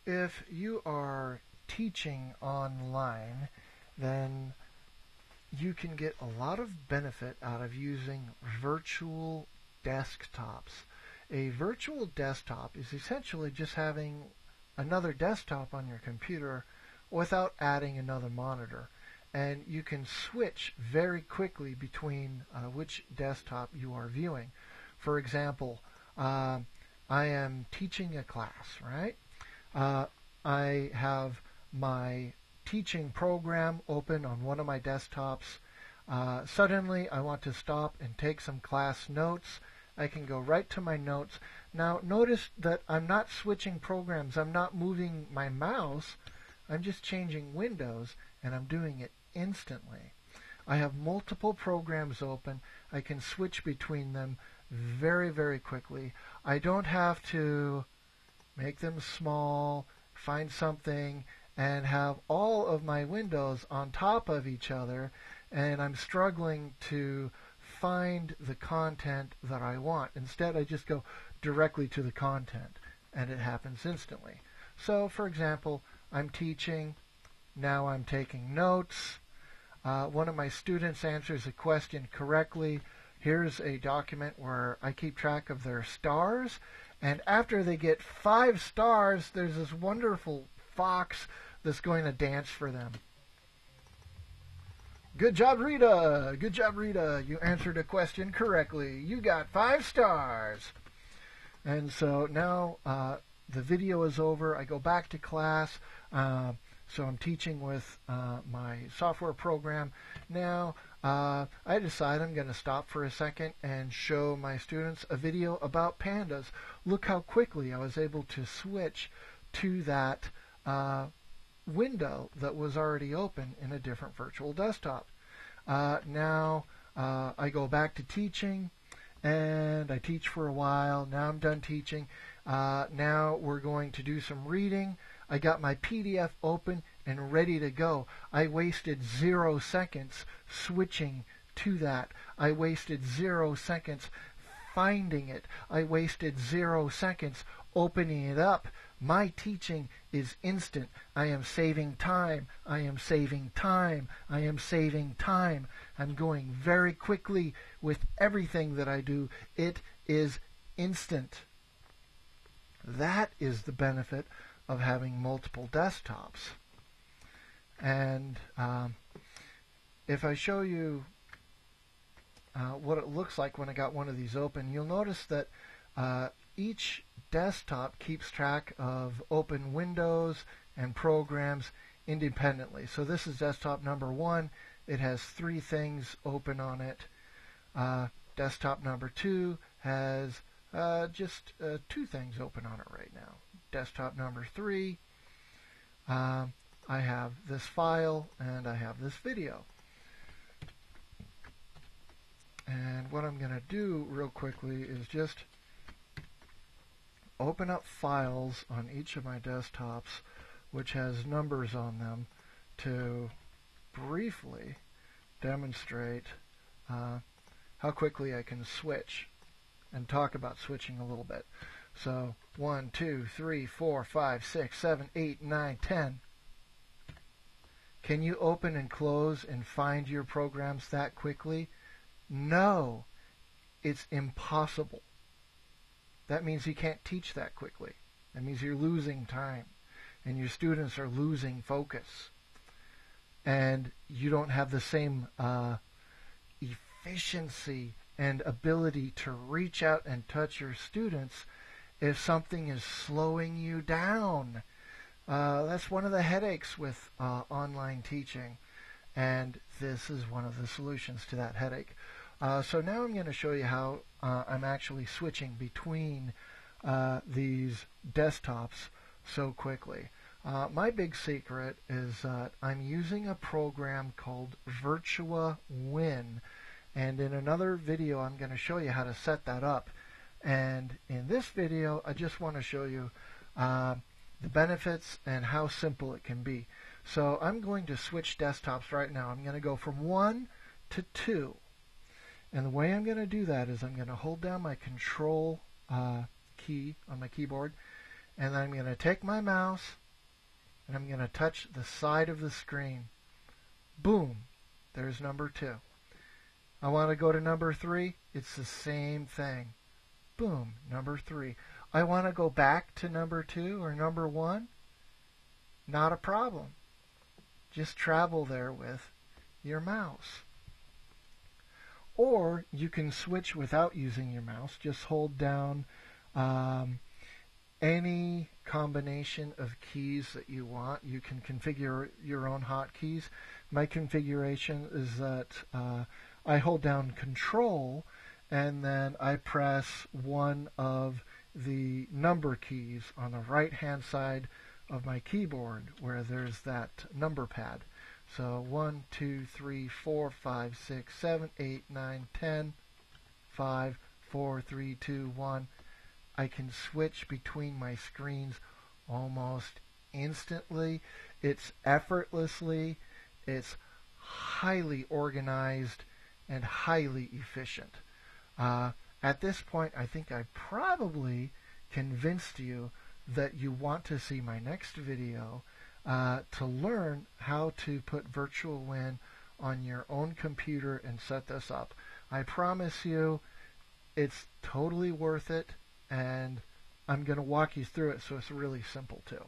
If you are teaching online, then you can get a lot of benefit out of using virtual desktops. A virtual desktop is essentially just having another desktop on your computer without adding another monitor. And you can switch very quickly between which desktop you are viewing. For example, I am teaching a class, right? I have my teaching program open on one of my desktops. Suddenly I want to stop and take some class notes. I can go right to my notes. Now notice that I'm not switching programs. I'm not moving my mouse. I'm just changing windows, and I'm doing it instantly. I have multiple programs open. I can switch between them very, very quickly. I don't have to make them small, find something, and have all of my windows on top of each other, and I'm struggling to find the content that I want. Instead, I just go directly to the content, and it happens instantly. So, for example, I'm teaching, now I'm taking notes. One of my students answers a question correctly. Here's a document where I keep track of their stars, and after they get 5 stars, there's this wonderful fox that's going to dance for them. Good job, Rita! Good job, Rita! You answered a question correctly. You got 5 stars! And so now the video is over. I go back to class. So I'm teaching with my software program. Now I decide I'm going to stop for a second and show my students a video about pandas. Look how quickly I was able to switch to that window that was already open in a different virtual desktop. Now I go back to teaching, and I teach for a while. Now I'm done teaching. Now we're going to do some reading. I got my PDF open and ready to go. I wasted 0 seconds switching to that. I wasted 0 seconds finding it. I wasted 0 seconds opening it up. My teaching is instant. I am saving time. I am saving time. I am saving time. I'm going very quickly with everything that I do. It is instant. That is the benefit of having multiple desktops. And if I show you what it looks like when I got one of these open, you'll notice that each desktop keeps track of open windows and programs independently. So this is desktop number 1. It has 3 things open on it. Desktop number 2 has just 2 things open on it right now. Desktop number 3, I have this file and I have this video. And what I'm going to do real quickly is just open up files on each of my desktops which has numbers on them to briefly demonstrate how quickly I can switch and talk about switching a little bit. So 1, 2, 3, 4, 5, 6, 7, 8, 9, 10. Can you open and close and find your programs that quickly? No, it's impossible. That means you can't teach that quickly. That means you're losing time, and your students are losing focus. And you don't have the same efficiency and ability to reach out and touch your students if something is slowing you down. That's one of the headaches with online teaching, and this is one of the solutions to that headache. So now I'm going to show you how I'm actually switching between these desktops so quickly. My big secret is that I'm using a program called virtuawin, and in another video I'm going to show you how to set that up. And in this video I just want to show you the benefits and how simple it can be. So I'm going to switch desktops right now. I'm going to go from 1 to 2. And the way I'm going to do that is I'm going to hold down my control key on my keyboard, and then I'm going to take my mouse and I'm going to touch the side of the screen. Boom, there's number 2. I want to go to number 3. It's the same thing. Boom, number 3. I want to go back to number 2 or number 1. Not a problem. Just travel there with your mouse. Or you can switch without using your mouse. Just hold down any combination of keys that you want. You can configure your own hotkeys. My configuration is that I hold down Control and then I press one of the number keys on the right hand side of my keyboard where there's that number pad. So 1, 2, 3, 4, 5, 6, 7, 8, 9, 10, 5, 4, 3, 2, 1. I can switch between my screens almost instantly. It's effortlessly. It's highly organized and highly efficient. At this point, I think I probably convinced you that you want to see my next video to learn how to put virtuawin on your own computer and set this up. I promise you it's totally worth it, and I'm going to walk you through it so it's really simple too.